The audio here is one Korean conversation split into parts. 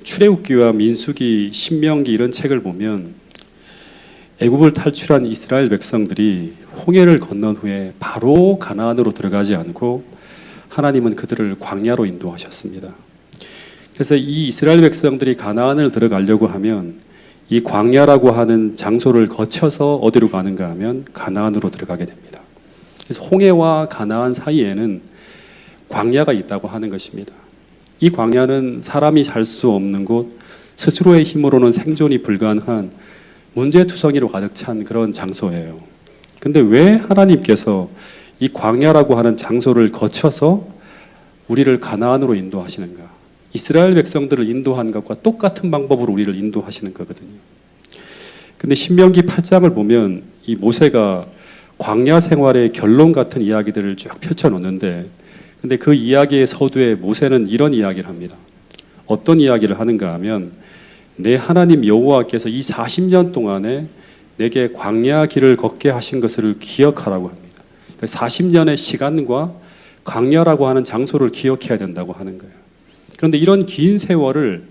출애굽기와 민수기, 신명기 이런 책을 보면 애굽을 탈출한 이스라엘 백성들이 홍해를 건넌 후에 바로 가나안으로 들어가지 않고 하나님은 그들을 광야로 인도하셨습니다. 그래서 이 이스라엘 백성들이 가나안을 들어가려고 하면 이 광야라고 하는 장소를 거쳐서 어디로 가는가 하면 가나안으로 들어가게 됩니다. 그래서 홍해와 가나안 사이에는 광야가 있다고 하는 것입니다. 이 광야는 사람이 살 수 없는 곳, 스스로의 힘으로는 생존이 불가능한 문제투성이로 가득 찬 그런 장소예요. 근데 왜 하나님께서 이 광야라고 하는 장소를 거쳐서 우리를 가나안으로 인도하시는가? 이스라엘 백성들을 인도한 것과 똑같은 방법으로 우리를 인도하시는 거거든요. 근데 신명기 8장을 보면 이 모세가 광야 생활의 결론 같은 이야기들을 쭉 펼쳐놓는데, 근데 그 이야기의 서두에 모세는 이런 이야기를 합니다. 어떤 이야기를 하는가 하면, 내 하나님 여호와께서 이 40년 동안에 내게 광야 길을 걷게 하신 것을 기억하라고 합니다. 40년의 시간과 광야라고 하는 장소를 기억해야 된다고 하는 거예요. 그런데 이런 긴 세월을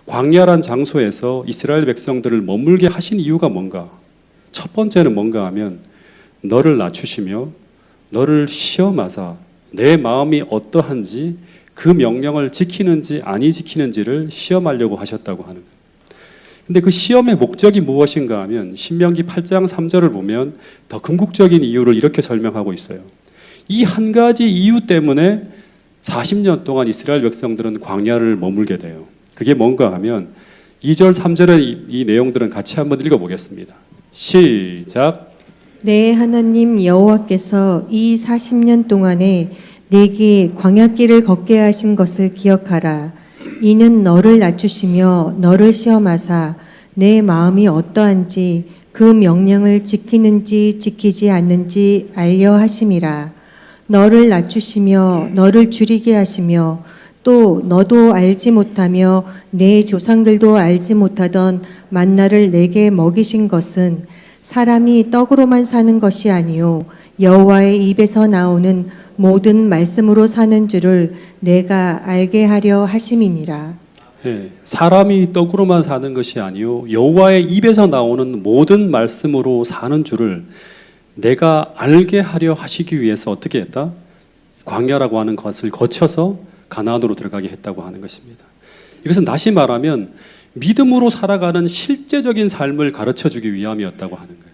광야란 장소에서 이스라엘 백성들을 머물게 하신 이유가 뭔가? 첫 번째는 뭔가 하면, 너를 낮추시며 너를 시험하사 내 마음이 어떠한지 그 명령을 지키는지 아니 지키는지를 시험하려고 하셨다고 하는 거예요. 근데 그 시험의 목적이 무엇인가 하면 신명기 8장 3절을 보면 더 궁극적인 이유를 이렇게 설명하고 있어요. 이 한 가지 이유 때문에 40년 동안 이스라엘 백성들은 광야를 머물게 돼요. 그게 뭔가 하면 2절 3절의 이 내용들은 같이 한번 읽어보겠습니다. 시작. 내 하나님 여호와께서 이 40년 동안에 내게 광야길을 걷게 하신 것을 기억하라. 이는 너를 낮추시며 너를 시험하사 내 마음이 어떠한지 그 명령을 지키는지 지키지 않는지 알려 하심이라. 너를 낮추시며 너를 줄이게 하시며 또 너도 알지 못하며 내 조상들도 알지 못하던 만나를 내게 먹이신 것은 사람이 떡으로만 사는 것이 아니요 여호와의 입에서 나오는 모든 말씀으로 사는 줄을 내가 알게 하려 하심이니라. 네, 사람이 떡으로만 사는 것이 아니요 여호와의 입에서 나오는 모든 말씀으로 사는 줄을 내가 알게 하려 하시기 위해서 어떻게 했다? 광야라고 하는 것을 거쳐서 가나안으로 들어가게 했다고 하는 것입니다. 이것은 다시 말하면 믿음으로 살아가는 실제적인 삶을 가르쳐주기 위함이었다고 하는 거예요.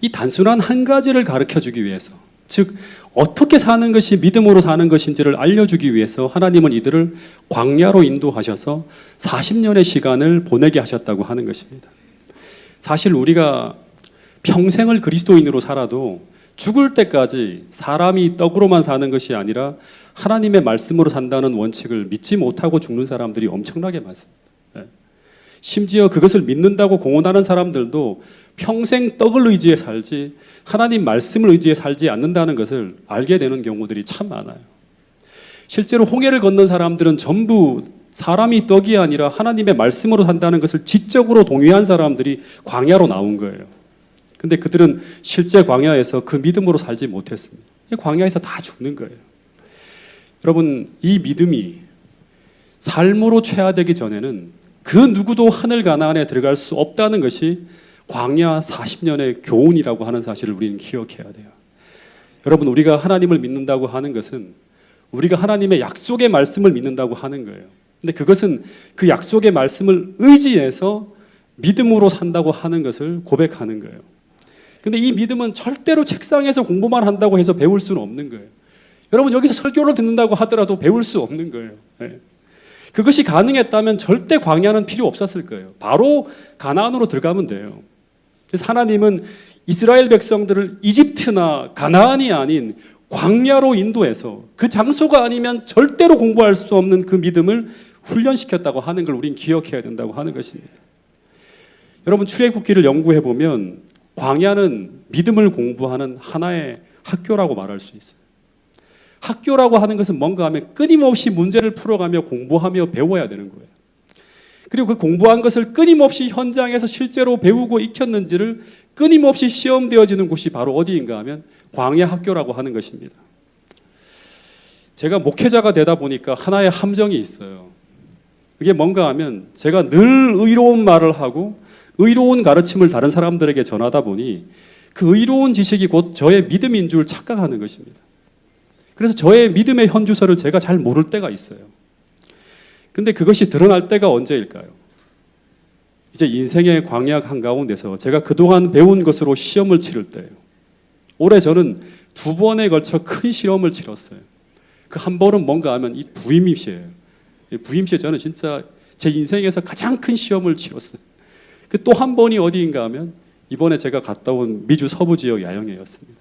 이 단순한 한 가지를 가르쳐주기 위해서, 즉 어떻게 사는 것이 믿음으로 사는 것인지를 알려주기 위해서 하나님은 이들을 광야로 인도하셔서 40년의 시간을 보내게 하셨다고 하는 것입니다. 사실 우리가 평생을 그리스도인으로 살아도 죽을 때까지 사람이 떡으로만 사는 것이 아니라 하나님의 말씀으로 산다는 원칙을 믿지 못하고 죽는 사람들이 엄청나게 많습니다. 심지어 그것을 믿는다고 공언하는 사람들도 평생 떡을 의지해 살지 하나님 말씀을 의지해 살지 않는다는 것을 알게 되는 경우들이 참 많아요. 실제로 홍해를 건넌 사람들은 전부 사람이 떡이 아니라 하나님의 말씀으로 산다는 것을 지적으로 동의한 사람들이 광야로 나온 거예요. 근데 그들은 실제 광야에서 그 믿음으로 살지 못했습니다. 광야에서 다 죽는 거예요. 여러분, 이 믿음이 삶으로 체화되기 전에는 그 누구도 하늘 가나안에 들어갈 수 없다는 것이 광야 40년의 교훈이라고 하는 사실을 우리는 기억해야 돼요. 여러분, 우리가 하나님을 믿는다고 하는 것은 우리가 하나님의 약속의 말씀을 믿는다고 하는 거예요. 근데 그것은 그 약속의 말씀을 의지해서 믿음으로 산다고 하는 것을 고백하는 거예요. 근데 이 믿음은 절대로 책상에서 공부만 한다고 해서 배울 수는 없는 거예요. 여러분, 여기서 설교를 듣는다고 하더라도 배울 수 없는 거예요. 네. 그것이 가능했다면 절대 광야는 필요 없었을 거예요. 바로 가나안으로 들어가면 돼요. 그래서 하나님은 이스라엘 백성들을 이집트나 가나안이 아닌 광야로 인도해서 그 장소가 아니면 절대로 공부할 수 없는 그 믿음을 훈련시켰다고 하는 걸 우린 기억해야 된다고 하는 것입니다. 여러분, 출애굽기를 연구해 보면 광야는 믿음을 공부하는 하나의 학교라고 말할 수 있어요. 학교라고 하는 것은 뭔가 하면 끊임없이 문제를 풀어가며 공부하며 배워야 되는 거예요. 그리고 그 공부한 것을 끊임없이 현장에서 실제로 배우고 익혔는지를 끊임없이 시험되어지는 곳이 바로 어디인가 하면 광야 학교라고 하는 것입니다. 제가 목회자가 되다 보니까 하나의 함정이 있어요. 그게 뭔가 하면 제가 늘 의로운 말을 하고 의로운 가르침을 다른 사람들에게 전하다 보니 그 의로운 지식이 곧 저의 믿음인 줄 착각하는 것입니다. 그래서 저의 믿음의 현주소를 제가 잘 모를 때가 있어요. 근데 그것이 드러날 때가 언제일까요? 이제 인생의 광야 한가운데서 제가 그동안 배운 것으로 시험을 치를 때예요. 올해 저는 2번에 걸쳐 큰 시험을 치렀어요. 그 한 번은 뭔가 하면 이 부임시예요. 부임시에 저는 진짜 제 인생에서 가장 큰 시험을 치렀어요. 그 또 한 번이 어디인가 하면 이번에 제가 갔다 온 미주 서부 지역 야영회였습니다.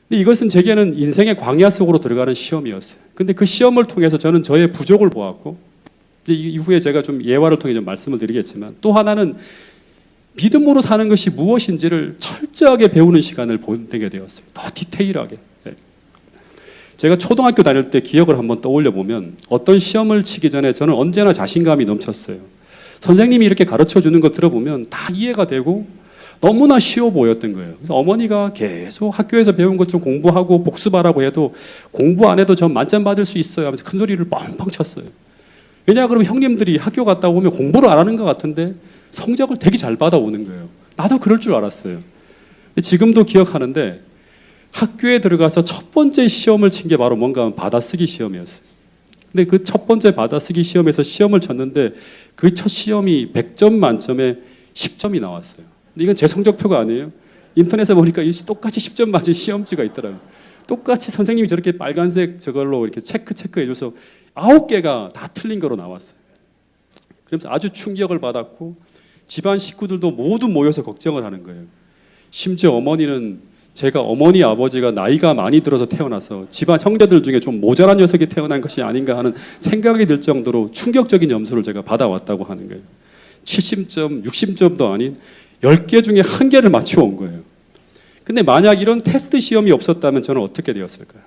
근데 이것은 제게는 인생의 광야 속으로 들어가는 시험이었어요. 근데 그 시험을 통해서 저는 저의 부족을 보았고, 이제 이후에 제가 좀 예화를 통해 좀 말씀을 드리겠지만, 또 하나는 믿음으로 사는 것이 무엇인지를 철저하게 배우는 시간을 보내게 되었어요. 더 디테일하게. 제가 초등학교 다닐 때 기억을 한번 떠올려 보면 어떤 시험을 치기 전에 저는 언제나 자신감이 넘쳤어요. 선생님이 이렇게 가르쳐 주는 거 들어보면 다 이해가 되고 너무나 쉬워 보였던 거예요. 그래서 어머니가 계속 학교에서 배운 것 좀 공부하고 복습하라고 해도 공부 안 해도 전 만점 받을 수 있어요 하면서 큰 소리를 뻥뻥 쳤어요. 왜냐 그러면 형님들이 학교 갔다 오면 공부를 안 하는 것 같은데 성적을 되게 잘 받아오는 거예요. 나도 그럴 줄 알았어요. 지금도 기억하는데 학교에 들어가서 첫 번째 시험을 친 게 바로 뭔가 하면 받아쓰기 시험이었어요. 근데 그 첫 번째 받아쓰기 시험에서 시험을 쳤는데 그 첫 시험이 100점 만점에 10점이 나왔어요. 근데 이건 제 성적표가 아니에요. 인터넷에 보니까 똑같이 10점 맞은 시험지가 있더라고요. 똑같이 선생님이 저렇게 빨간색 저걸로 이렇게 체크해줘서 9개가 다 틀린 거로 나왔어요. 그러면서 아주 충격을 받았고 집안 식구들도 모두 모여서 걱정을 하는 거예요. 심지어 어머니는 제가 어머니 아버지가 나이가 많이 들어서 태어나서 집안 형제들 중에 좀 모자란 녀석이 태어난 것이 아닌가 하는 생각이 들 정도로 충격적인 점수를 제가 받아왔다고 하는 거예요. 70점, 60점도 아닌 10개 중에 1개를 맞춰온 거예요. 근데 만약 이런 테스트 시험이 없었다면 저는 어떻게 되었을까요?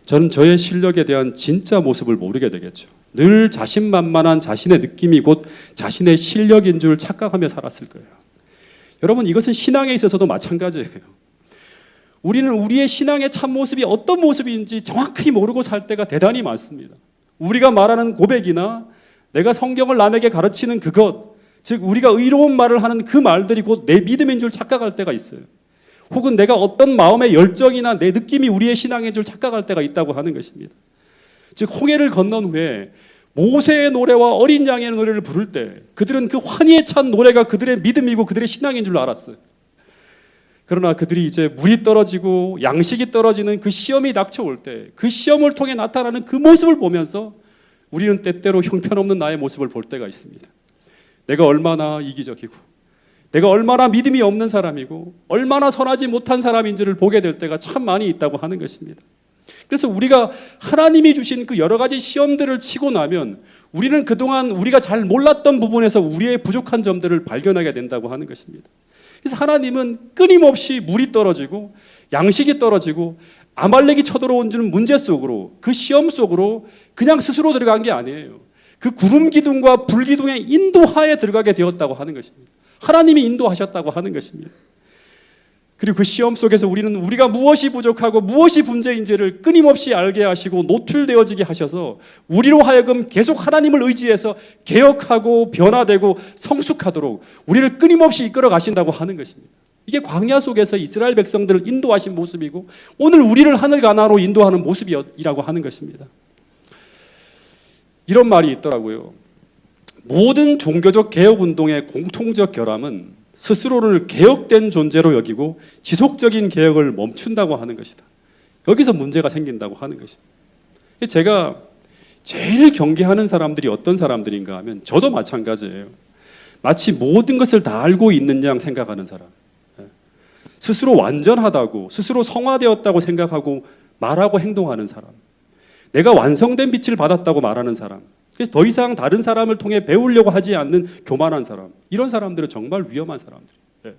저는 저의 실력에 대한 진짜 모습을 모르게 되겠죠. 늘 자신만만한 자신의 느낌이 곧 자신의 실력인 줄 착각하며 살았을 거예요. 여러분, 이것은 신앙에 있어서도 마찬가지예요. 우리는 우리의 신앙의 참모습이 어떤 모습인지 정확히 모르고 살 때가 대단히 많습니다. 우리가 말하는 고백이나 내가 성경을 남에게 가르치는 그것, 즉 우리가 의로운 말을 하는 그 말들이 곧 내 믿음인 줄 착각할 때가 있어요. 혹은 내가 어떤 마음의 열정이나 내 느낌이 우리의 신앙인 줄 착각할 때가 있다고 하는 것입니다. 즉 홍해를 건넌 후에 모세의 노래와 어린 양의 노래를 부를 때 그들은 그 환희에 찬 노래가 그들의 믿음이고 그들의 신앙인 줄 알았어요. 그러나 그들이 이제 물이 떨어지고 양식이 떨어지는 그 시험이 닥쳐올 때 그 시험을 통해 나타나는 그 모습을 보면서 우리는 때때로 형편없는 나의 모습을 볼 때가 있습니다. 내가 얼마나 이기적이고 내가 얼마나 믿음이 없는 사람이고 얼마나 선하지 못한 사람인지를 보게 될 때가 참 많이 있다고 하는 것입니다. 그래서 우리가 하나님이 주신 그 여러 가지 시험들을 치고 나면 우리는 그동안 우리가 잘 몰랐던 부분에서 우리의 부족한 점들을 발견하게 된다고 하는 것입니다. 그래서 하나님은 끊임없이 물이 떨어지고 양식이 떨어지고 아말렉이 쳐들어온 문제 속으로 그 시험 속으로 그냥 스스로 들어간 게 아니에요. 그 구름 기둥과 불 기둥의 인도하에 들어가게 되었다고 하는 것입니다. 하나님이 인도하셨다고 하는 것입니다. 그리고 그 시험 속에서 우리는 우리가 무엇이 부족하고 무엇이 문제인지를 끊임없이 알게 하시고 노출되어지게 하셔서 우리로 하여금 계속 하나님을 의지해서 개혁하고 변화되고 성숙하도록 우리를 끊임없이 이끌어 가신다고 하는 것입니다. 이게 광야 속에서 이스라엘 백성들을 인도하신 모습이고 오늘 우리를 하늘 가나로 인도하는 모습이라고 하는 것입니다. 이런 말이 있더라고요. 모든 종교적 개혁운동의 공통적 결함은 스스로를 개혁된 존재로 여기고 지속적인 개혁을 멈춘다고 하는 것이다. 여기서 문제가 생긴다고 하는 것입니다. 제가 제일 경계하는 사람들이 어떤 사람들인가 하면 저도 마찬가지예요. 마치 모든 것을 다 알고 있는 양 생각하는 사람. 스스로 완전하다고 스스로 성화되었다고 생각하고 말하고 행동하는 사람. 내가 완성된 빛을 받았다고 말하는 사람. 그래서 더 이상 다른 사람을 통해 배우려고 하지 않는 교만한 사람. 이런 사람들은 정말 위험한 사람들이에요.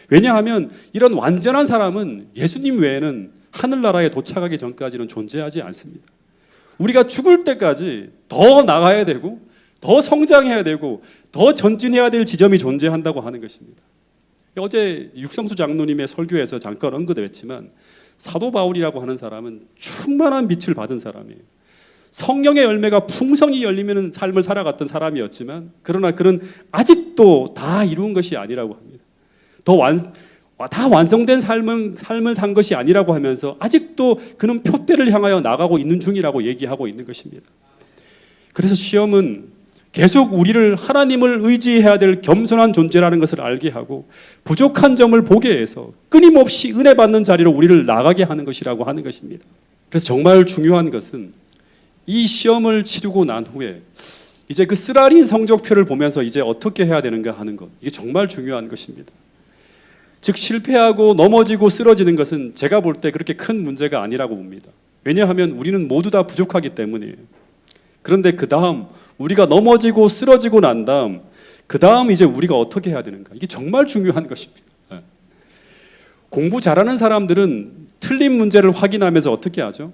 왜냐하면 이런 완전한 사람은 예수님 외에는 하늘나라에 도착하기 전까지는 존재하지 않습니다. 우리가 죽을 때까지 더 나가야 되고 더 성장해야 되고 더 전진해야 될 지점이 존재한다고 하는 것입니다. 어제 육성수 장로님의 설교에서 잠깐 언급했지만 사도 바울이라고 하는 사람은 충만한 빛을 받은 사람이에요. 성령의 열매가 풍성히 열리는 삶을 살아갔던 사람이었지만 그러나 그는 아직도 다 이룬 것이 아니라고 합니다. 다 완성된 삶을 산 것이 아니라고 하면서 아직도 그는 표대를 향하여 나가고 있는 중이라고 얘기하고 있는 것입니다. 그래서 시험은 계속 우리를 하나님을 의지해야 될 겸손한 존재라는 것을 알게 하고 부족한 점을 보게 해서 끊임없이 은혜 받는 자리로 우리를 나가게 하는 것이라고 하는 것입니다. 그래서 정말 중요한 것은 이 시험을 치르고 난 후에 이제 그 쓰라린 성적표를 보면서 이제 어떻게 해야 되는가 하는 것, 이게 정말 중요한 것입니다. 즉 실패하고 넘어지고 쓰러지는 것은 제가 볼 때 그렇게 큰 문제가 아니라고 봅니다. 왜냐하면 우리는 모두 다 부족하기 때문이에요. 그런데 그 다음 우리가 넘어지고 쓰러지고 난 다음 그 다음 이제 우리가 어떻게 해야 되는가, 이게 정말 중요한 것입니다. 공부 잘하는 사람들은 틀린 문제를 확인하면서 어떻게 하죠?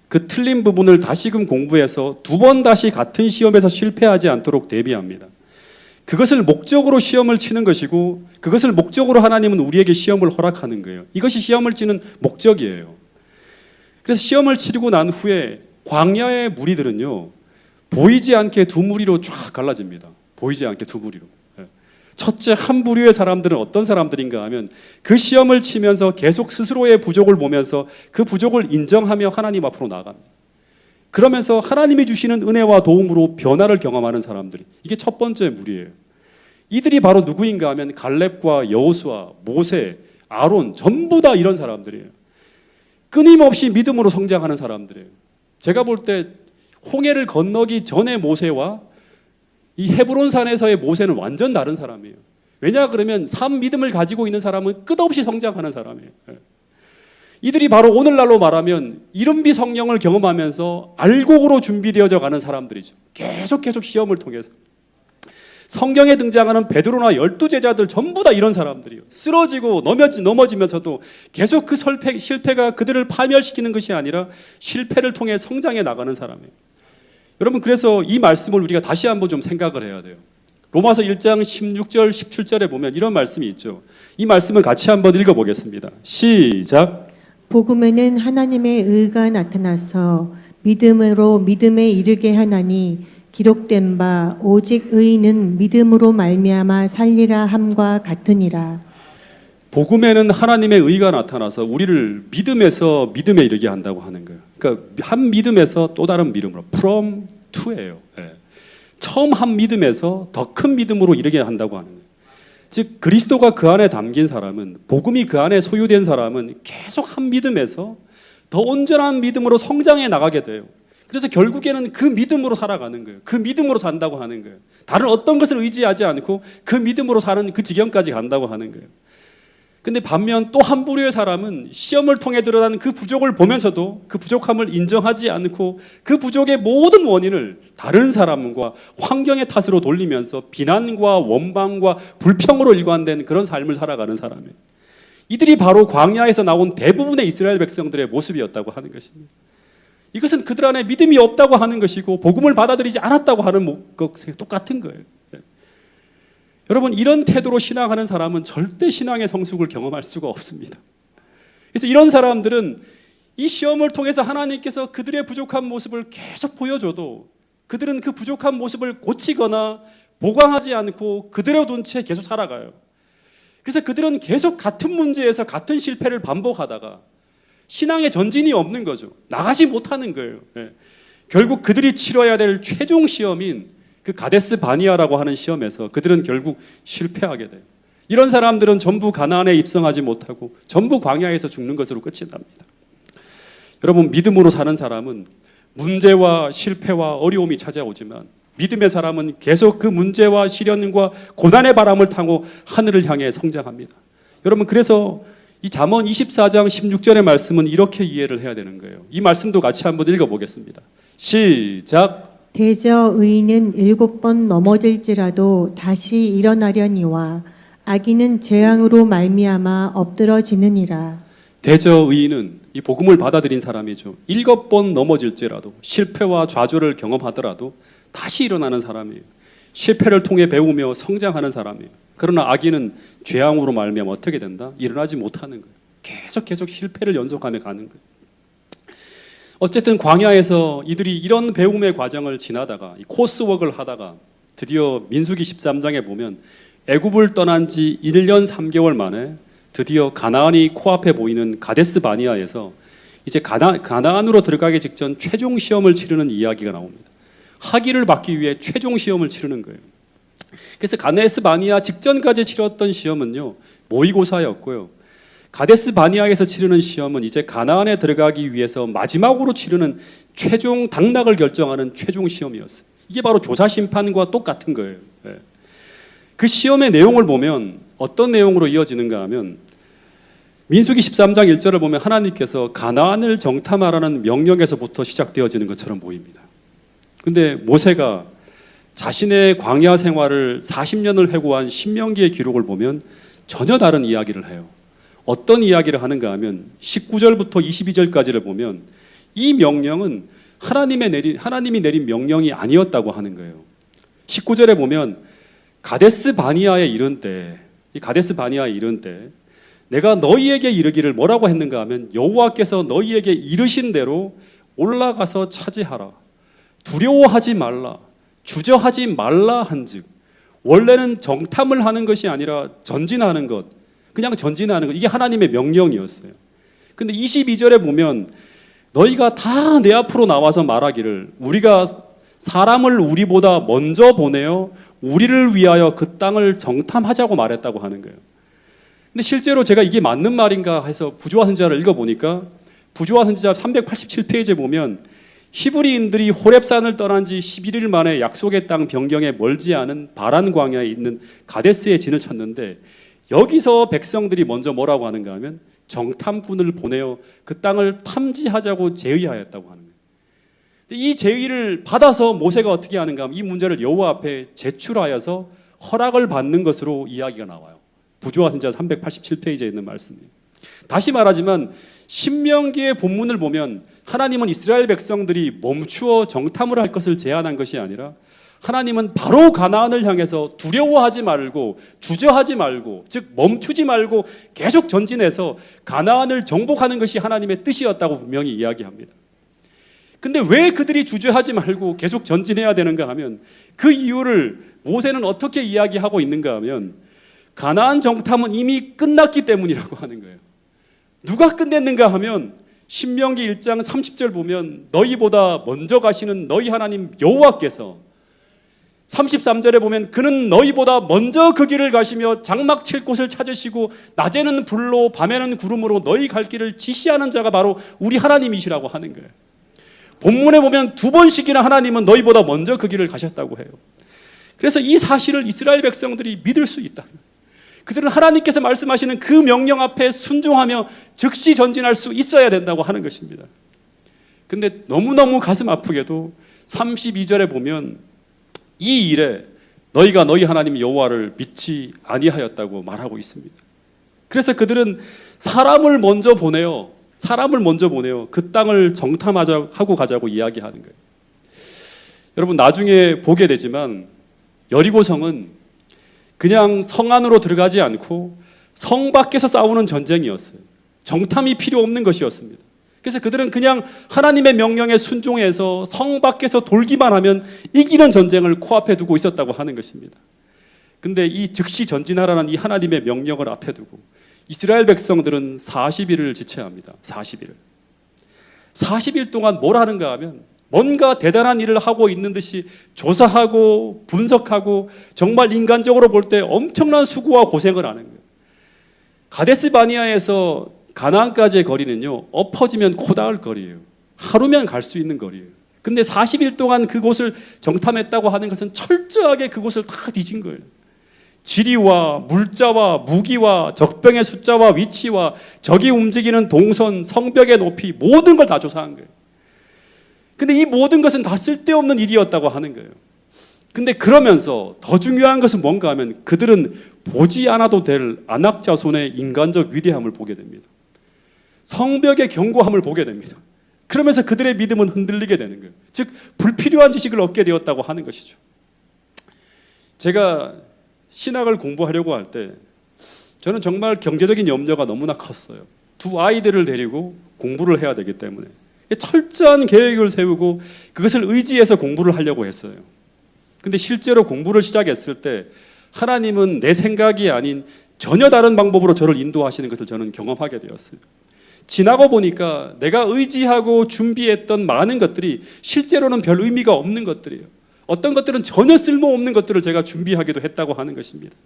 그 틀린 부분을 다시금 공부해서 두 번 다시 같은 시험에서 실패하지 않도록 대비합니다. 그것을 목적으로 시험을 치는 것이고 그것을 목적으로 하나님은 우리에게 시험을 허락하는 거예요. 이것이 시험을 치는 목적이에요. 그래서 시험을 치르고 난 후에 광야의 무리들은요, 보이지 않게 두 무리로 쫙 갈라집니다. 보이지 않게 두 무리로. 첫째 한 부류의 사람들은 어떤 사람들인가 하면 그 시험을 치면서 계속 스스로의 부족을 보면서 그 부족을 인정하며 하나님 앞으로 나갑니다. 그러면서 하나님이 주시는 은혜와 도움으로 변화를 경험하는 사람들이, 이게 첫 번째 무리예요. 이들이 바로 누구인가 하면 갈렙과 여호수아, 모세, 아론 전부 다 이런 사람들이에요. 끊임없이 믿음으로 성장하는 사람들이에요. 제가 볼 때 홍해를 건너기 전에 모세와 이 헤브론 산에서의 모세는 완전 다른 사람이에요. 왜냐 그러면 산 믿음을 가지고 있는 사람은 끝없이 성장하는 사람이에요. 이들이 바로 오늘날로 말하면 이른비 성령을 경험하면서 알곡으로 준비되어져 가는 사람들이죠. 계속 시험을 통해서. 성경에 등장하는 베드로나 12제자들 전부 다 이런 사람들이에요. 쓰러지고 넘어지면서도 계속 그 실패가 그들을 파멸시키는 것이 아니라 실패를 통해 성장해 나가는 사람이에요. 여러분, 그래서 이 말씀을 우리가 다시 한번 좀 생각을 해야 돼요. 로마서 1장 16절 17절에 보면 이런 말씀이 있죠. 이 말씀을 같이 한번 읽어보겠습니다. 시작. 복음에는 하나님의 의가 나타나서 믿음으로 믿음에 이르게 하나니 기록된 바 오직 의인은 믿음으로 말미암아 살리라 함과 같으니라. 복음에는 하나님의 의가 나타나서 우리를 믿음에서 믿음에 이르게 한다고 하는 거예요. 그러니까 한 믿음에서 또 다른 믿음으로 from to예요. 처음 한 믿음에서 더 큰 믿음으로 이르게 한다고 하는 거예요. 즉 그리스도가 그 안에 담긴 사람은, 복음이 그 안에 소유된 사람은 계속 한 믿음에서 더 온전한 믿음으로 성장해 나가게 돼요. 그래서 결국에는 그 믿음으로 살아가는 거예요. 그 믿음으로 산다고 하는 거예요. 다른 어떤 것을 의지하지 않고 그 믿음으로 사는 그 지경까지 간다고 하는 거예요. 근데 반면 또 한 부류의 사람은 시험을 통해 드러난 그 부족을 보면서도 그 부족함을 인정하지 않고 그 부족의 모든 원인을 다른 사람과 환경의 탓으로 돌리면서 비난과 원망과 불평으로 일관된 그런 삶을 살아가는 사람이에요. 이들이 바로 광야에서 나온 대부분의 이스라엘 백성들의 모습이었다고 하는 것입니다. 이것은 그들 안에 믿음이 없다고 하는 것이고 복음을 받아들이지 않았다고 하는 것과 똑같은 거예요. 여러분, 이런 태도로 신앙하는 사람은 절대 신앙의 성숙을 경험할 수가 없습니다. 그래서 이런 사람들은 이 시험을 통해서 하나님께서 그들의 부족한 모습을 계속 보여줘도 그들은 그 부족한 모습을 고치거나 보강하지 않고 그대로 둔 채 계속 살아가요. 그래서 그들은 계속 같은 문제에서 같은 실패를 반복하다가 신앙의 전진이 없는 거죠. 나가지 못하는 거예요. 결국 그들이 치러야 될 최종 시험인 그 가데스 바니아라고 하는 시험에서 그들은 결국 실패하게 돼요. 이런 사람들은 전부 가나안에 입성하지 못하고 전부 광야에서 죽는 것으로 끝이 납니다. 여러분, 믿음으로 사는 사람은 문제와 실패와 어려움이 찾아오지만 믿음의 사람은 계속 그 문제와 시련과 고난의 바람을 타고 하늘을 향해 성장합니다. 여러분, 그래서 이 잠언 24장 16절의 말씀은 이렇게 이해를 해야 되는 거예요. 이 말씀도 같이 한번 읽어보겠습니다. 시작. 대저 의인은 7번 넘어질지라도 다시 일어나려니와 악인은 재앙으로 말미암아 엎드러지느니라. 대저 의인은 이 복음을 받아들인 사람이죠. 7번 넘어질지라도 실패와 좌절을 경험하더라도 다시 일어나는 사람이에요. 실패를 통해 배우며 성장하는 사람이에요. 그러나 악인은 죄악으로 말미암아 어떻게 된다? 일어나지 못하는 거예요. 계속 실패를 연속하며 가는 거예요. 어쨌든 광야에서 이들이 이런 배움의 과정을 지나다가 코스웍을 하다가 드디어 민수기 13장에 보면 애굽을 떠난 지 1년 3개월 만에 드디어 가나안이 코앞에 보이는 가데스 바니아에서 이제 가나안으로 들어가기 직전 최종 시험을 치르는 이야기가 나옵니다. 학위를 받기 위해 최종 시험을 치르는 거예요. 그래서 가데스 바니아 직전까지 치렀던 시험은요, 모의고사였고요. 가데스 바니아에서 치르는 시험은 이제 가나안에 들어가기 위해서 마지막으로 치르는 최종 당락을 결정하는 최종 시험이었어요. 이게 바로 조사 심판과 똑같은 거예요. 그 시험의 내용을 보면 어떤 내용으로 이어지는가 하면 민수기 13장 1절을 보면 하나님께서 가나안을 정탐하라는 명령에서부터 시작되어지는 것처럼 보입니다. 근데 모세가 자신의 광야 생활을 40년을 회고한 신명기의 기록을 보면 전혀 다른 이야기를 해요. 어떤 이야기를 하는가 하면 19절부터 22절까지를 보면 이 명령은 하나님이 내린 명령이 아니었다고 하는 거예요. 19절에 보면 가데스 바니아에 이른 때, 이 가데스 바니아에 이른 때 내가 너희에게 이르기를 뭐라고 했는가 하면 여호와께서 너희에게 이르신 대로 올라가서 차지하라. 두려워하지 말라. 주저하지 말라 한즉. 원래는 정탐을 하는 것이 아니라 전진하는 것, 그냥 전진하는 것, 이게 하나님의 명령이었어요. 근데 22절에 보면 너희가 다 내 앞으로 나와서 말하기를 우리가 사람을 우리보다 먼저 보내어 우리를 위하여 그 땅을 정탐하자고 말했다고 하는 거예요. 근데 실제로 제가 이게 맞는 말인가 해서 부조화 선지자를 읽어보니까 부조화 선지자 387페이지에 보면 히브리인들이 호렙산을 떠난 지 11일 만에 약속의 땅 변경에 멀지 않은 바란 광야에 있는 가데스에 진을 쳤는데 여기서 백성들이 먼저 뭐라고 하는가 하면 정탐꾼을 보내어 그 땅을 탐지하자고 제의하였다고 하는 거예요. 이 제의를 받아서 모세가 어떻게 하는가 하면 이 문제를 여호와 앞에 제출하여서 허락을 받는 것으로 이야기가 나와요. 부조화 선지자 387페이지에 있는 말씀이에요. 다시 말하지만 신명기의 본문을 보면 하나님은 이스라엘 백성들이 멈추어 정탐을 할 것을 제안한 것이 아니라 하나님은 바로 가나안을 향해서 두려워하지 말고 주저하지 말고 즉 멈추지 말고 계속 전진해서 가나안을 정복하는 것이 하나님의 뜻이었다고 분명히 이야기합니다. 근데 왜 그들이 주저하지 말고 계속 전진해야 되는가 하면 그 이유를 모세는 어떻게 이야기하고 있는가 하면 가나안 정탐은 이미 끝났기 때문이라고 하는 거예요. 누가 끝냈는가 하면 신명기 1장 30절 보면 너희보다 먼저 가시는 너희 하나님 여호와께서 33절에 보면 그는 너희보다 먼저 그 길을 가시며 장막 칠 곳을 찾으시고 낮에는 불로 밤에는 구름으로 너희 갈 길을 지시하는 자가 바로 우리 하나님이시라고 하는 거예요. 본문에 보면 2번씩이나 하나님은 너희보다 먼저 그 길을 가셨다고 해요. 그래서 이 사실을 이스라엘 백성들이 믿을 수 있다. 그들은 하나님께서 말씀하시는 그 명령 앞에 순종하며 즉시 전진할 수 있어야 된다고 하는 것입니다. 근데 너무너무 가슴 아프게도 32절에 보면 이 일에 너희가 너희 하나님 여호와를 믿지 아니하였다고 말하고 있습니다. 그래서 그들은 사람을 먼저 보내어 그 땅을 정탐하고 가자고 이야기하는 거예요. 여러분 나중에 보게 되지만 여리고성은 그냥 성 안으로 들어가지 않고 성 밖에서 싸우는 전쟁이었어요. 정탐이 필요 없는 것이었습니다. 그래서 그들은 그냥 하나님의 명령에 순종해서 성 밖에서 돌기만 하면 이기는 전쟁을 코앞에 두고 있었다고 하는 것입니다. 근데 이 즉시 전진하라는 이 하나님의 명령을 앞에 두고 이스라엘 백성들은 40일을 지쳐야 합니다. 40일 동안 뭘 하는가 하면 뭔가 대단한 일을 하고 있는 듯이 조사하고 분석하고 정말 인간적으로 볼 때 엄청난 수고와 고생을 하는 거예요. 가데스 바니아에서 가나안까지의 거리는요, 엎어지면 코 닿을 거리예요. 하루면 갈 수 있는 거리예요. 근데 40일 동안 그곳을 정탐했다고 하는 것은 철저하게 그곳을 다 뒤진 거예요. 지리와 물자와 무기와 적병의 숫자와 위치와 적이 움직이는 동선, 성벽의 높이 모든 걸 다 조사한 거예요. 근데 이 모든 것은 다 쓸데없는 일이었다고 하는 거예요. 근데 그러면서 더 중요한 것은 뭔가 하면 그들은 보지 않아도 될 안악 자손의 인간적 위대함을 보게 됩니다. 성벽의 견고함을 보게 됩니다. 그러면서 그들의 믿음은 흔들리게 되는 거예요. 즉 불필요한 지식을 얻게 되었다고 하는 것이죠. 제가 신학을 공부하려고 할 때 저는 정말 경제적인 염려가 너무나 컸어요. 두 아이들을 데리고 공부를 해야 되기 때문에 철저한 계획을 세우고 그것을 의지해서 공부를 하려고 했어요. 근데 실제로 공부를 시작했을 때 하나님은 내 생각이 아닌 전혀 다른 방법으로 저를 인도하시는 것을 저는 경험하게 되었어요. 지나고 보니까 내가 의지하고 준비했던 많은 것들이 실제로는 별 의미가 없는 것들이에요. 어떤 것들은 전혀 쓸모없는 것들을 제가 준비하기도 했다고 하는 것입니다.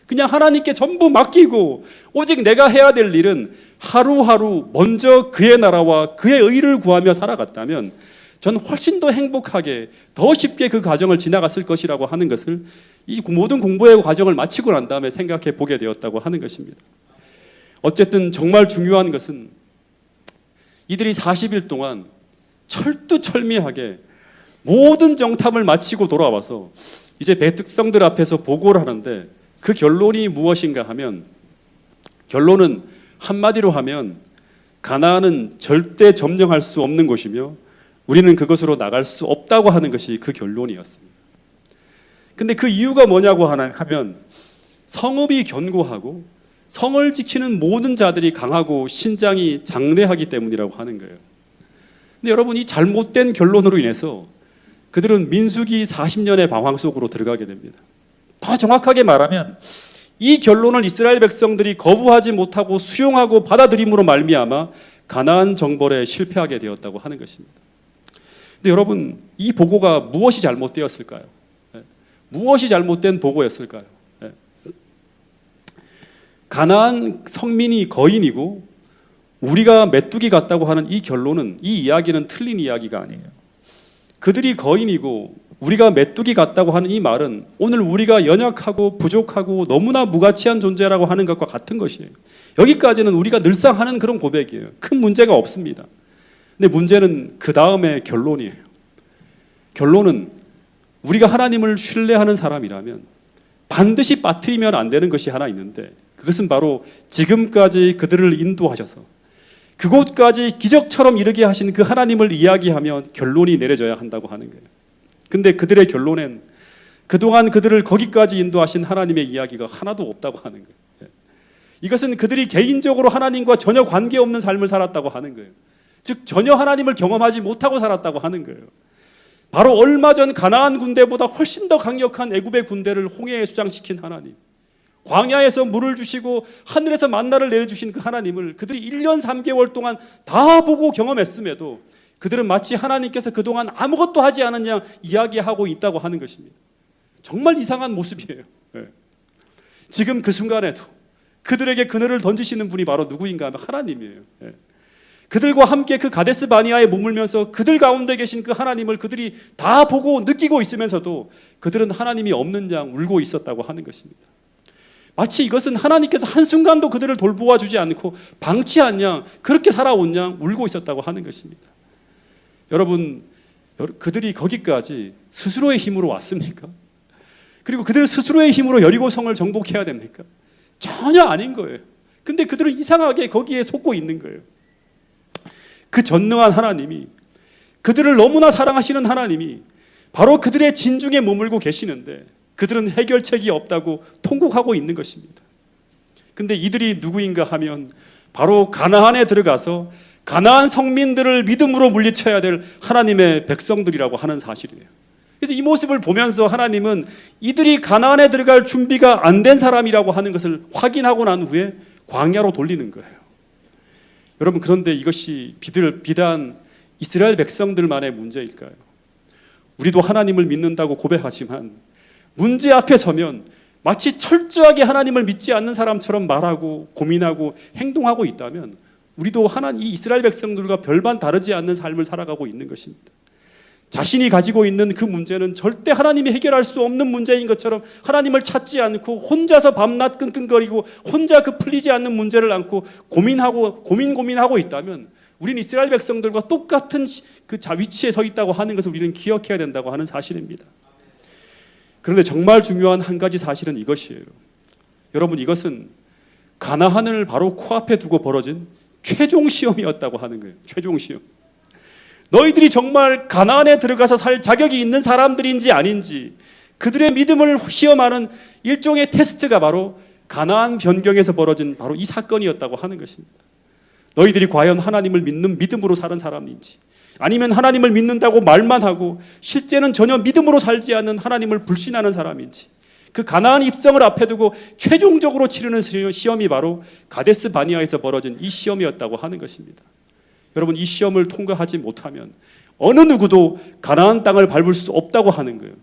그냥 하나님께 전부 맡기고 오직 내가 해야 될 일은 하루하루 먼저 그의 나라와 그의 의를 구하며 살아갔다면 전 훨씬 더 행복하게 더 쉽게 그 과정을 지나갔을 것이라고 하는 것을 이 모든 공부의 과정을 마치고 난 다음에 생각해 보게 되었다고 하는 것입니다. 어쨌든 정말 중요한 것은 이들이 40일 동안 철두철미하게 모든 정탐을 마치고 돌아와서 이제 백성들 앞에서 보고를 하는데 그 결론이 무엇인가 하면 결론은 한마디로 하면 가나안은 절대 점령할 수 없는 곳이며 우리는 그것으로 나갈 수 없다고 하는 것이 그 결론이었습니다. 근데 그 이유가 뭐냐고 하면 성읍이 견고하고 성을 지키는 모든 자들이 강하고 신장이 장대하기 때문이라고 하는 거예요. 근데 여러분 이 잘못된 결론으로 인해서 그들은 민수기 40년의 방황 속으로 들어가게 됩니다. 더 정확하게 말하면 이 결론을 이스라엘 백성들이 거부하지 못하고 수용하고 받아들임으로 말미암아 가나안 정벌에 실패하게 되었다고 하는 것입니다. 근데 여러분 이 보고가 무엇이 잘못되었을까요? 무엇이 잘못된 보고였을까요? 가나안 성민이 거인이고 우리가 메뚜기 같다고 하는 이 결론은 이 이야기는 틀린 이야기가 아니에요. 그들이 거인이고 우리가 메뚜기 같다고 하는 이 말은 오늘 우리가 연약하고 부족하고 너무나 무가치한 존재라고 하는 것과 같은 것이에요. 여기까지는 우리가 늘상 하는 그런 고백이에요. 큰 문제가 없습니다. 근데 문제는 그 다음에 결론이에요. 결론은 우리가 하나님을 신뢰하는 사람이라면 반드시 빠뜨리면 안 되는 것이 하나 있는데 그것은 바로 지금까지 그들을 인도하셔서 그곳까지 기적처럼 이르게 하신 그 하나님을 이야기하며 결론이 내려져야 한다고 하는 거예요. 근데 그들의 결론엔 그동안 그들을 거기까지 인도하신 하나님의 이야기가 하나도 없다고 하는 거예요. 이것은 그들이 개인적으로 하나님과 전혀 관계없는 삶을 살았다고 하는 거예요. 즉 전혀 하나님을 경험하지 못하고 살았다고 하는 거예요. 바로 얼마 전 가나안 군대보다 훨씬 더 강력한 애굽의 군대를 홍해에 수장시킨 하나님, 광야에서 물을 주시고 하늘에서 만나를 내려주신 그 하나님을 그들이 1년 3개월 동안 다 보고 경험했음에도 그들은 마치 하나님께서 그동안 아무것도 하지 않은 양 이야기하고 있다고 하는 것입니다. 정말 이상한 모습이에요. 지금 그 순간에도 그들에게 그늘을 던지시는 분이 바로 누구인가 하면 하나님이에요. 그들과 함께 그 가데스 바니아에 머물면서 그들 가운데 계신 그 하나님을 그들이 다 보고 느끼고 있으면서도 그들은 하나님이 없는 양 울고 있었다고 하는 것입니다. 마치 이것은 하나님께서 한순간도 그들을 돌보아 주지 않고 방치한 양, 그렇게 살아온 양 울고 있었다고 하는 것입니다. 여러분, 그들이 거기까지 스스로의 힘으로 왔습니까? 그리고 그들 스스로의 힘으로 여리고성을 정복해야 됩니까? 전혀 아닌 거예요. 근데 그들은 이상하게 거기에 속고 있는 거예요. 그 전능한 하나님이, 그들을 너무나 사랑하시는 하나님이 바로 그들의 진중에 머물고 계시는데 그들은 해결책이 없다고 통곡하고 있는 것입니다. 근데 이들이 누구인가 하면 바로 가나안에 들어가서 가나안 성민들을 믿음으로 물리쳐야 될 하나님의 백성들이라고 하는 사실이에요. 그래서 이 모습을 보면서 하나님은 이들이 가나안에 들어갈 준비가 안 된 사람이라고 하는 것을 확인하고 난 후에 광야로 돌리는 거예요. 여러분, 그런데 이것이 비단 이스라엘 백성들만의 문제일까요? 우리도 하나님을 믿는다고 고백하지만 문제 앞에 서면 마치 철저하게 하나님을 믿지 않는 사람처럼 말하고 고민하고 행동하고 있다면 우리도 이 이스라엘 백성들과 별반 다르지 않는 삶을 살아가고 있는 것입니다. 자신이 가지고 있는 그 문제는 절대 하나님이 해결할 수 없는 문제인 것처럼 하나님을 찾지 않고 혼자서 밤낮 끙끙거리고 혼자 그 풀리지 않는 문제를 안고 고민하고 있다면 우리는 이스라엘 백성들과 똑같은 그 위치에 서 있다고 하는 것을 우리는 기억해야 된다고 하는 사실입니다. 그런데 정말 중요한 한 가지 사실은 이것이에요. 여러분, 이것은 가나안을 바로 코앞에 두고 벌어진 최종 시험이었다고 하는 거예요. 최종 시험. 너희들이 정말 가나안에 들어가서 살 자격이 있는 사람들인지 아닌지 그들의 믿음을 시험하는 일종의 테스트가 바로 가나안 변경에서 벌어진 바로 이 사건이었다고 하는 것입니다. 너희들이 과연 하나님을 믿는 믿음으로 사는 사람인지 아니면 하나님을 믿는다고 말만 하고 실제는 전혀 믿음으로 살지 않는 하나님을 불신하는 사람인지 그 가나안 입성을 앞에 두고 최종적으로 치르는 시험이 바로 가데스 바니아에서 벌어진 이 시험이었다고 하는 것입니다. 여러분, 이 시험을 통과하지 못하면 어느 누구도 가나안 땅을 밟을 수 없다고 하는 거예요.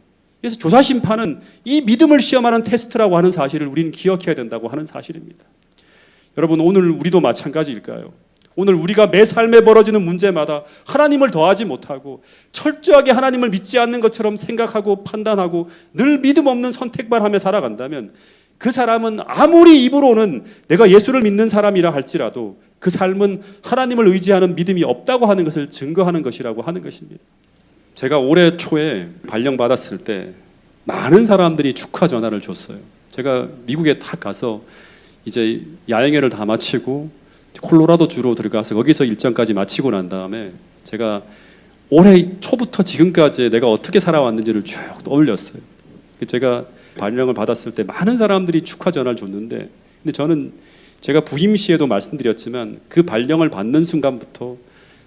그래서 조사심판은 이 믿음을 시험하는 테스트라고 하는 사실을 우리는 기억해야 된다고 하는 사실입니다. 여러분, 오늘 우리도 마찬가지일까요? 오늘 우리가 매 삶에 벌어지는 문제마다 하나님을 더하지 못하고 철저하게 하나님을 믿지 않는 것처럼 생각하고 판단하고 늘 믿음 없는 선택만 하며 살아간다면 그 사람은 아무리 입으로는 내가 예수를 믿는 사람이라 할지라도 그 삶은 하나님을 의지하는 믿음이 없다고 하는 것을 증거하는 것이라고 하는 것입니다. 제가 올해 초에 발령받았을 때 많은 사람들이 축하 전화를 줬어요. 제가 미국에 딱 가서 이제 야영회를 다 마치고 콜로라도 주로 들어가서 거기서 일정까지 마치고 난 다음에 제가 올해 초부터 지금까지 내가 어떻게 살아왔는지를 쭉 떠올렸어요. 제가 발령을 받았을 때 많은 사람들이 축하 전화를 줬는데 근데 저는 제가 부임 시에도 말씀드렸지만 그 발령을 받는 순간부터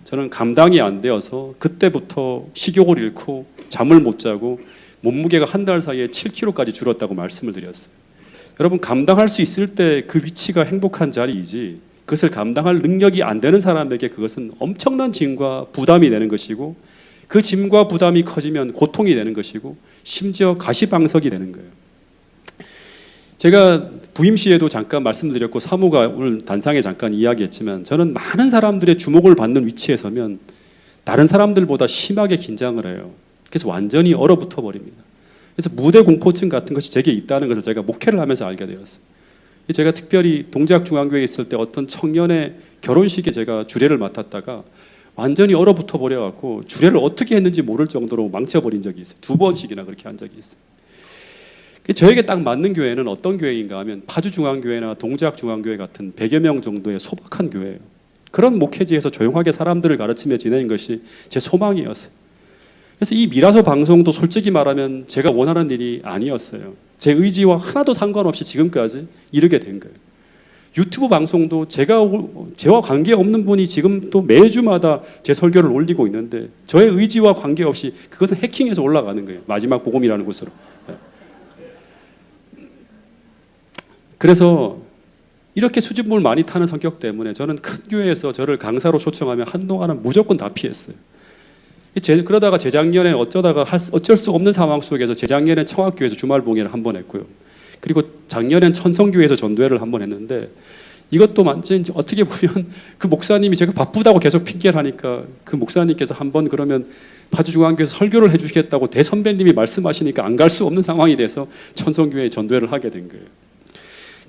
저는 감당이 안 되어서 그때부터 식욕을 잃고 잠을 못 자고 몸무게가 한 달 사이에 7kg까지 줄었다고 말씀을 드렸어요. 여러분, 감당할 수 있을 때 그 위치가 행복한 자리이지 그것을 감당할 능력이 안 되는 사람에게 그것은 엄청난 짐과 부담이 되는 것이고 그 짐과 부담이 커지면 고통이 되는 것이고 심지어 가시방석이 되는 거예요. 제가 부임 시에도 잠깐 말씀드렸고 사모가 오늘 단상에 잠깐 이야기했지만 저는 많은 사람들의 주목을 받는 위치에 서면 다른 사람들보다 심하게 긴장을 해요. 그래서 완전히 얼어붙어 버립니다. 그래서 무대 공포증 같은 것이 제게 있다는 것을 제가 목회를 하면서 알게 되었어요. 제가 특별히 동작중앙교회에 있을 때 어떤 청년의 결혼식에 제가 주례를 맡았다가 완전히 얼어붙어 버려갖고 주례를 어떻게 했는지 모를 정도로 망쳐버린 적이 있어요. 2번씩이나 그렇게 한 적이 있어요. 저에게 딱 맞는 교회는 어떤 교회인가 하면 파주중앙교회나 동작중앙교회 같은 100여 명 정도의 소박한 교회예요. 그런 목회지에서 조용하게 사람들을 가르치며 지내는 것이 제 소망이었어요. 그래서 이 미라소 방송도 솔직히 말하면 제가 원하는 일이 아니었어요. 제 의지와 하나도 상관없이 지금까지 이르게 된 거예요. 유튜브 방송도 저와 관계없는 분이 지금 또 매주마다 제 설교를 올리고 있는데 저의 의지와 관계없이 그것은 해킹해서 올라가는 거예요. 마지막 복음이라는 곳으로. 그래서 이렇게 수줍음을 많이 타는 성격 때문에 저는 큰 교회에서 저를 강사로 초청하면 한동안은 무조건 다 피했어요. 그러다가 재작년에 어쩔 수 없는 상황 속에서 재작년에 청학교에서 주말 봉예를 한 번 했고요. 그리고 작년엔 천성교회에서 전도회를 한 번 했는데 이것도 완전히 어떻게 보면 그 목사님이 제가 바쁘다고 계속 핑계를 하니까 그 목사님께서 한번 그러면 파주중앙교회에서 설교를 해주시겠다고 대선배님이 말씀하시니까 안 갈 수 없는 상황이 돼서 천성교회에 전도회를 하게 된 거예요.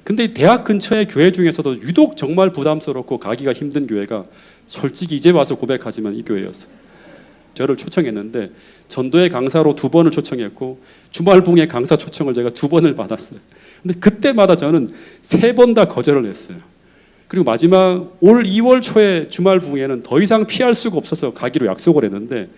근데 대학 근처의 교회 중에서도 유독 정말 부담스럽고 가기가 힘든 교회가 솔직히 이제 와서 고백하지만 이 교회였어요. 저를 초청했는데 전도회 강사로 2번을 초청했고 주말붕의 강사 초청을 제가 2번을 받았어요. 근데 그때마다 저는 3번 다 거절을 했어요. 그리고 마지막 올 2월 초에 주말붕에는 더 이상 피할 수가 없어서 가기로 약속을 했는데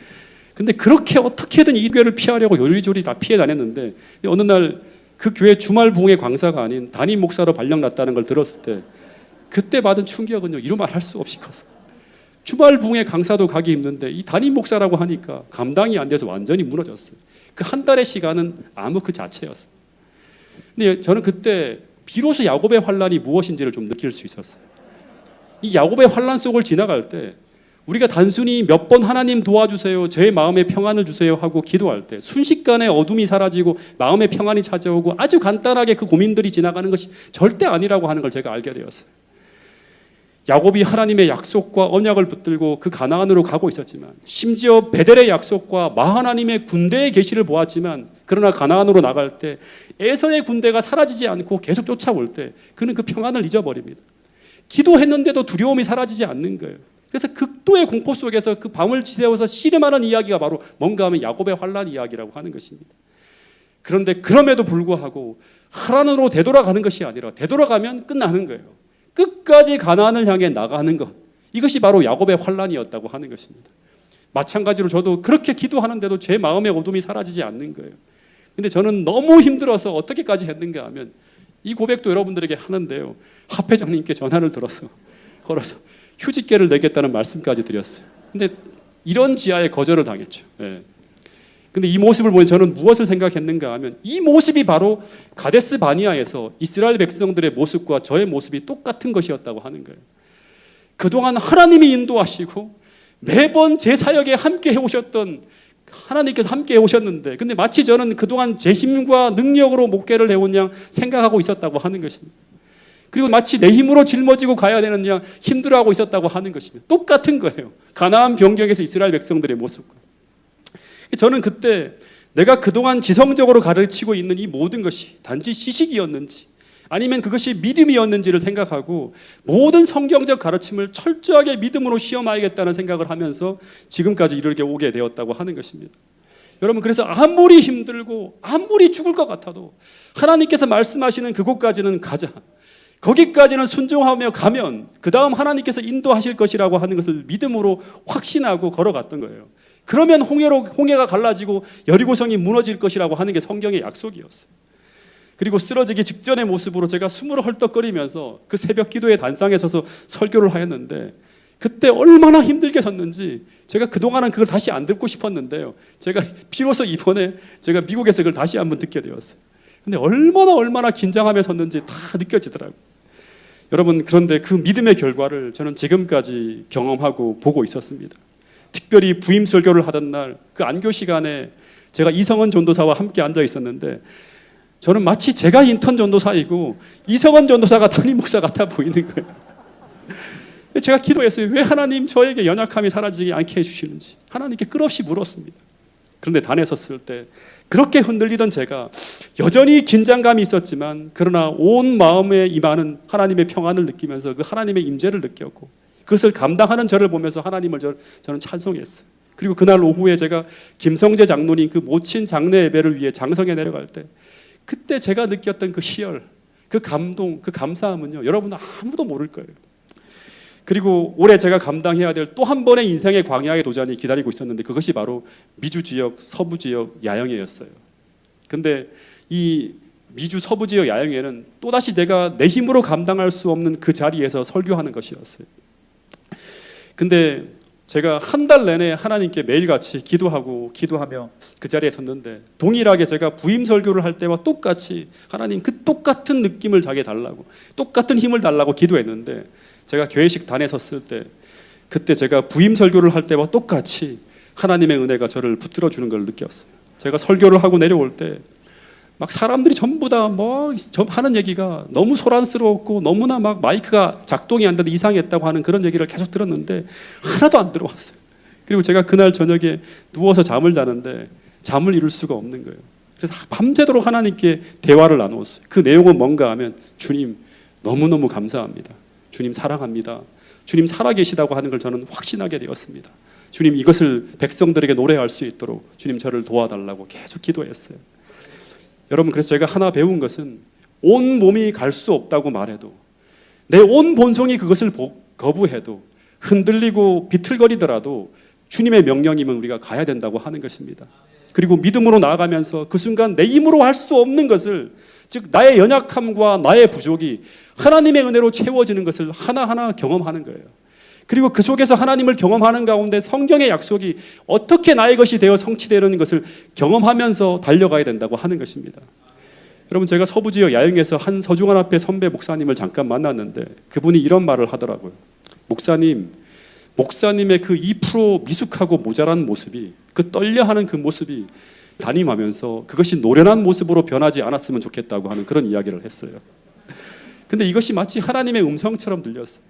근데 그렇게 어떻게든 이 교회를 피하려고 요리조리 다 피해 다녔는데 어느 날 그 교회 주말붕의 강사가 아닌 담임 목사로 발령났다는 걸 들었을 때 그때 받은 충격은요 이루 말할 수 없이 컸어요. 주말붕의 강사도 가기 힘든데 이 담임 목사라고 하니까 감당이 안 돼서 완전히 무너졌어요. 그 한 달의 시간은 암흑 그 자체였어요. 근데 저는 그때 비로소 야곱의 환란이 무엇인지를 좀 느낄 수 있었어요. 이 야곱의 환란 속을 지나갈 때 우리가 단순히 몇 번 하나님 도와주세요, 제 마음에 평안을 주세요 하고 기도할 때 순식간에 어둠이 사라지고 마음의 평안이 찾아오고 아주 간단하게 그 고민들이 지나가는 것이 절대 아니라고 하는 걸 제가 알게 되었어요. 야곱이 하나님의 약속과 언약을 붙들고 그 가나안으로 가고 있었지만 심지어 베델의 약속과 마하나님의 군대의 계시를 보았지만 그러나 가나안으로 나갈 때 에서의 군대가 사라지지 않고 계속 쫓아올 때 그는 그 평안을 잊어버립니다. 기도했는데도 두려움이 사라지지 않는 거예요. 그래서 극도의 공포 속에서 그 밤을 지새워서 씨름하는 이야기가 바로 뭔가 하면 야곱의 환란 이야기라고 하는 것입니다. 그런데 그럼에도 불구하고 하란으로 되돌아가는 것이 아니라 되돌아가면 끝나는 거예요. 끝까지 가나안을 향해 나가는 것, 이것이 바로 야곱의 환란이었다고 하는 것입니다. 마찬가지로 저도 그렇게 기도하는데도 제 마음의 어둠이 사라지지 않는 거예요. 근데 저는 너무 힘들어서 어떻게까지 했는가 하면, 이 고백도 여러분들에게 하는데요, 합회장님께 전화를 걸어서 휴직계를 내겠다는 말씀까지 드렸어요. 근데 이런 지하에 거절을 당했죠. 예. 근데 이 모습을 보니 저는 무엇을 생각했는가 하면, 이 모습이 바로 가데스 바니아에서 이스라엘 백성들의 모습과 저의 모습이 똑같은 것이었다고 하는 거예요. 그동안 하나님이 인도하시고 매번 제 사역에 함께 해오셨던 하나님께서 함께 해오셨는데, 근데 마치 저는 그동안 제 힘과 능력으로 목회를 해온 양 생각하고 있었다고 하는 것입니다. 그리고 마치 내 힘으로 짊어지고 가야 되는 양 힘들어하고 있었다고 하는 것입니다. 똑같은 거예요. 가나안 변경에서 이스라엘 백성들의 모습과. 저는 그때 내가 그동안 지성적으로 가르치고 있는 이 모든 것이 단지 지식이었는지 아니면 그것이 믿음이었는지를 생각하고 모든 성경적 가르침을 철저하게 믿음으로 시험하야겠다는 생각을 하면서 지금까지 이르게 오게 되었다고 하는 것입니다. 여러분, 그래서 아무리 힘들고 아무리 죽을 것 같아도 하나님께서 말씀하시는 그곳까지는 가자, 거기까지는 순종하며 가면 그 다음 하나님께서 인도하실 것이라고 하는 것을 믿음으로 확신하고 걸어갔던 거예요. 그러면 홍해가 갈라지고 여리고성이 무너질 것이라고 하는 게 성경의 약속이었어요. 그리고 쓰러지기 직전의 모습으로 제가 숨을 헐떡거리면서 그 새벽 기도의 단상에 서서 설교를 하였는데, 그때 얼마나 힘들게 섰는지 제가 그동안은 그걸 다시 안 듣고 싶었는데요, 제가 비로소 이번에 제가 미국에서 그걸 다시 한번 듣게 되었어요. 근데 얼마나 긴장하며 섰는지 다 느껴지더라고요. 여러분, 그런데 그 믿음의 결과를 저는 지금까지 경험하고 보고 있었습니다. 특별히 부임 설교를 하던 날 그 안교 시간에 제가 이성원 전도사와 함께 앉아 있었는데, 저는 마치 제가 인턴 전도사이고 이성원 전도사가 담임 목사 같아 보이는 거예요. 제가 기도했어요. 왜 하나님 저에게 연약함이 사라지지 않게 해주시는지 하나님께 끝없이 물었습니다. 그런데 단에 섰을 때 그렇게 흔들리던 제가 여전히 긴장감이 있었지만, 그러나 온 마음에 임하는 하나님의 평안을 느끼면서 그 하나님의 임재를 느꼈고, 그것을 감당하는 저를 보면서 하나님을 저는 찬송했어요. 그리고 그날 오후에 제가 김성재 장로님 그 모친 장례 예배를 위해 장성에 내려갈 때, 그때 제가 느꼈던 그 희열, 그 감동, 그 감사함은요, 여러분 아무도 모를 거예요. 그리고 올해 제가 감당해야 될 또 한 번의 인생의 광야의 도전이 기다리고 있었는데, 그것이 바로 미주 지역, 서부 지역 야영회였어요. 근데 이 미주 서부 지역 야영회는 또다시 내가 내 힘으로 감당할 수 없는 그 자리에서 설교하는 것이었어요. 근데 제가 한 달 내내 하나님께 매일같이 기도하며 그 자리에 섰는데, 동일하게 제가 부임 설교를 할 때와 똑같이 하나님 그 똑같은 느낌을 자기에 달라고, 똑같은 힘을 달라고 기도했는데, 제가 교회식 단에 섰을 때, 그때 제가 부임 설교를 할 때와 똑같이 하나님의 은혜가 저를 붙들어 주는 걸 느꼈어요. 제가 설교를 하고 내려올 때 막 사람들이 전부 다 뭐 하는 얘기가 너무 소란스러웠고, 너무나 막 마이크가 작동이 안 돼도 이상했다고 하는 그런 얘기를 계속 들었는데 하나도 안 들어왔어요. 그리고 제가 그날 저녁에 누워서 잠을 자는데 잠을 이룰 수가 없는 거예요. 그래서 밤새도록 하나님께 대화를 나누었어요. 그 내용은 뭔가 하면, 주님 너무너무 감사합니다. 주님 사랑합니다. 주님 살아계시다고 하는 걸 저는 확신하게 되었습니다. 주님, 이것을 백성들에게 노래할 수 있도록 주님 저를 도와달라고 계속 기도했어요. 여러분, 그래서 제가 하나 배운 것은, 온 몸이 갈 수 없다고 말해도, 내 온 본성이 그것을 거부해도, 흔들리고 비틀거리더라도 주님의 명령이면 우리가 가야 된다고 하는 것입니다. 그리고 믿음으로 나아가면서 그 순간 내 힘으로 할 수 없는 것을, 즉 나의 연약함과 나의 부족이 하나님의 은혜로 채워지는 것을 하나하나 경험하는 거예요. 그리고 그 속에서 하나님을 경험하는 가운데 성경의 약속이 어떻게 나의 것이 되어 성취되는 것을 경험하면서 달려가야 된다고 하는 것입니다. 여러분, 제가 서부지역 야영에서 한 서중환 앞에 선배 목사님을 잠깐 만났는데, 그분이 이런 말을 하더라고요. 목사님의 그 2% 미숙하고 모자란 모습이, 그 떨려하는 그 모습이 담임하면서 그것이 노련한 모습으로 변하지 않았으면 좋겠다고 하는 그런 이야기를 했어요. 근데 이것이 마치 하나님의 음성처럼 들렸어요.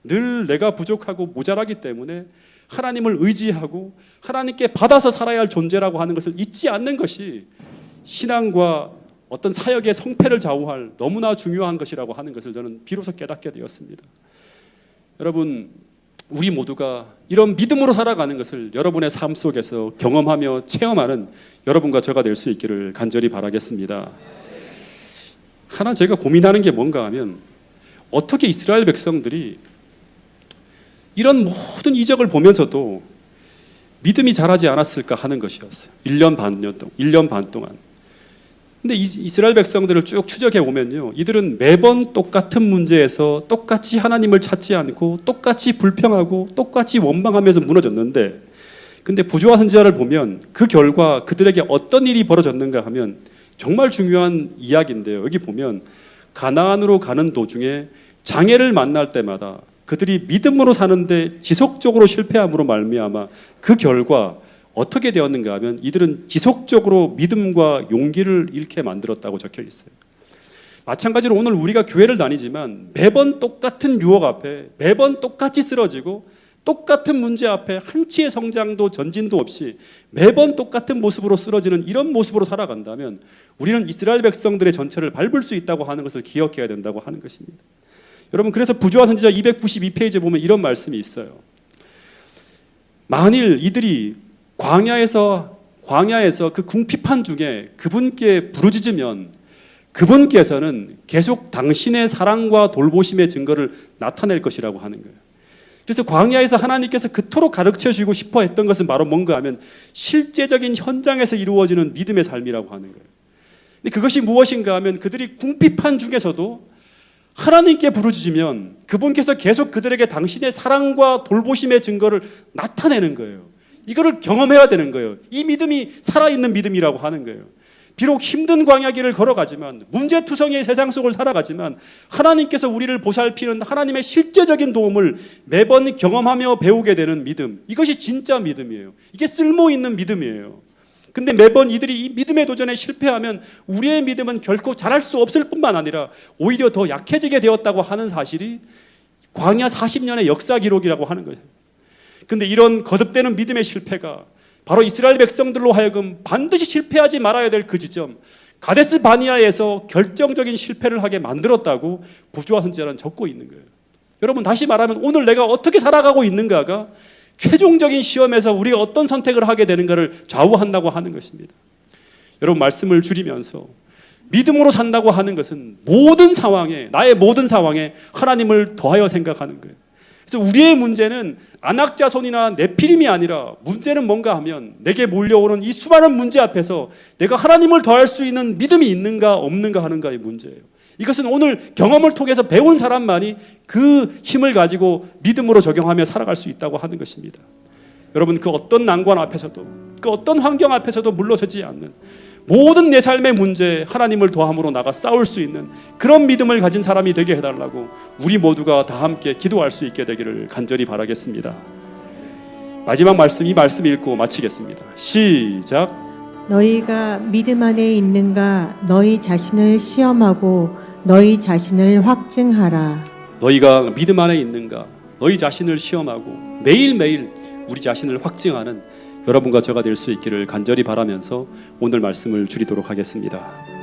늘 내가 부족하고 모자라기 때문에 하나님을 의지하고 하나님께 받아서 살아야 할 존재라고 하는 것을 잊지 않는 것이 신앙과 어떤 사역의 성패를 좌우할 너무나 중요한 것이라고 하는 것을 저는 비로소 깨닫게 되었습니다. 여러분, 우리 모두가 이런 믿음으로 살아가는 것을 여러분의 삶 속에서 경험하며 체험하는 여러분과 저가 될 수 있기를 간절히 바라겠습니다. 하나 제가 고민하는 게 뭔가 하면, 어떻게 이스라엘 백성들이 이런 모든 이적을 보면서도 믿음이 자라지 않았을까 하는 것이었어요. 1년 반 동안. 근데 이스라엘 백성들을 쭉 추적해 보면요, 이들은 매번 똑같은 문제에서 똑같이 하나님을 찾지 않고 똑같이 불평하고 똑같이 원망하면서 무너졌는데, 근데 부조와 선지자를 보면 그 결과 그들에게 어떤 일이 벌어졌는가 하면 정말 중요한 이야기인데요. 여기 보면 가나안으로 가는 도중에 장애를 만날 때마다 그들이 믿음으로 사는데 지속적으로 실패함으로 말미암아 그 결과 어떻게 되었는가 하면 이들은 지속적으로 믿음과 용기를 잃게 만들었다고 적혀 있어요. 마찬가지로 오늘 우리가 교회를 다니지만 매번 똑같은 유혹 앞에 매번 똑같이 쓰러지고 똑같은 문제 앞에 한치의 성장도 전진도 없이 매번 똑같은 모습으로 쓰러지는 이런 모습으로 살아간다면 우리는 이스라엘 백성들의 전체를 밟을 수 있다고 하는 것을 기억해야 된다고 하는 것입니다. 여러분, 그래서 부조와 선지자 292페이지에 보면 이런 말씀이 있어요. 만일 이들이 광야에서 그 궁핍한 중에 그분께 부르짖으면 그분께서는 계속 당신의 사랑과 돌보심의 증거를 나타낼 것이라고 하는 거예요. 그래서 광야에서 하나님께서 그토록 가르쳐 주고 싶어 했던 것은 바로 뭔가 하면 실제적인 현장에서 이루어지는 믿음의 삶이라고 하는 거예요. 근데 그것이 무엇인가 하면 그들이 궁핍한 중에서도 하나님께 부르짖으면 그분께서 계속 그들에게 당신의 사랑과 돌보심의 증거를 나타내는 거예요. 이거를 경험해야 되는 거예요. 이 믿음이 살아있는 믿음이라고 하는 거예요. 비록 힘든 광야길을 걸어가지만 문제투성이의 세상 속을 살아가지만 하나님께서 우리를 보살피는 하나님의 실제적인 도움을 매번 경험하며 배우게 되는 믿음, 이것이 진짜 믿음이에요. 이게 쓸모있는 믿음이에요. 근데 매번 이들이 이 믿음의 도전에 실패하면 우리의 믿음은 결코 자랄 수 없을 뿐만 아니라 오히려 더 약해지게 되었다고 하는 사실이 광야 40년의 역사 기록이라고 하는 거예요. 근데 이런 거듭되는 믿음의 실패가 바로 이스라엘 백성들로 하여금 반드시 실패하지 말아야 될 그 지점, 가데스 바니아에서 결정적인 실패를 하게 만들었다고 부조와 선지자는 적고 있는 거예요. 여러분, 다시 말하면 오늘 내가 어떻게 살아가고 있는가가 최종적인 시험에서 우리가 어떤 선택을 하게 되는가를 좌우한다고 하는 것입니다. 여러분, 말씀을 줄이면서 믿음으로 산다고 하는 것은 모든 상황에, 나의 모든 상황에 하나님을 더하여 생각하는 거예요. 그래서 우리의 문제는 안악자손이나 네피림이 아니라 문제는 뭔가 하면 내게 몰려오는 이 수많은 문제 앞에서 내가 하나님을 더할 수 있는 믿음이 있는가 없는가 하는가의 문제예요. 이것은 오늘 경험을 통해서 배운 사람만이 그 힘을 가지고 믿음으로 적용하며 살아갈 수 있다고 하는 것입니다. 여러분, 그 어떤 난관 앞에서도 그 어떤 환경 앞에서도 물러서지 않는 모든 내 삶의 문제에 하나님을 더함으로 나가 싸울 수 있는 그런 믿음을 가진 사람이 되게 해달라고 우리 모두가 다 함께 기도할 수 있게 되기를 간절히 바라겠습니다. 마지막 말씀, 이 말씀 읽고 마치겠습니다. 시작. 너희가 믿음 안에 있는가 너희 자신을 시험하고 너희 자신을 확증하라. 너희가 믿음 안에 있는가 너희 자신을 시험하고 매일매일 우리 자신을 확증하는 여러분과 저가 될 수 있기를 간절히 바라면서 오늘 말씀을 줄이도록 하겠습니다.